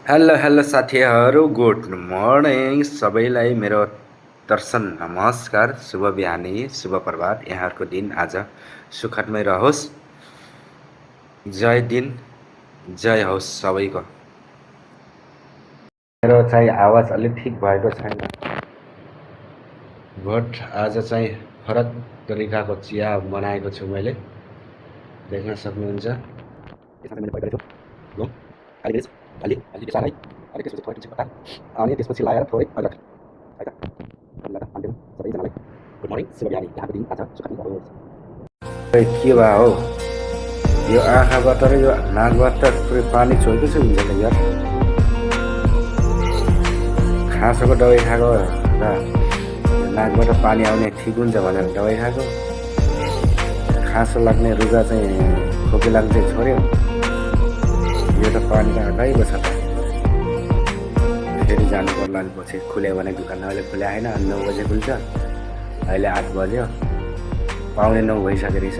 Hello hello साथीहरू, good morning सबैलाई मेरो दर्शन नमस्कार, शुभ बिहानी, शुभ प्रभात। यहाँहरूको दिन आज सुखदमय रहोस्। जय दिन, जय होस् सबैको। मेरो चाहिँ आवाज अलि ठिक भएको छैन। भोट आज चाहिँ फरक तरिकाको चिया बनाएको छु मैले, देख्न सक्नुहुन्छ। यसमा मैले पहिला घुम काली मिर्च हल्दी हल्दी सारै अनि त्यसपछि थोरै तुलसीको पत्ता अनि त्यसपछि लगाएर थोरै अदरक है त लगाएर हालिदिउँ सबैजनालाई। गुड मर्निङ, शुभ बिहानी। यहाँको दिन आज सुखद होस्। के भयो हौ, यो आँखाबाट र यो नाकबाट पुरै पानी छोडेको छ हुन्छ यार। खाँसोको दबाई खाएको र नाकबाट पानी आउने ठिक हुन्छ भनेर दबाई खाएको, खाँसो लाग्ने रुगा चाहिँ खोकी लाग्ने चाहिँ छोड्यो। यो त पानी त आएकै छ त। फेरि जानु पर्ला नि पछि। खुल्यो भने दुकान, अहिले खुल्या होइन। 9 बजे खुल्छ, अहिले 8 बज्यो, 8:45 भइसक्यो रहेछ।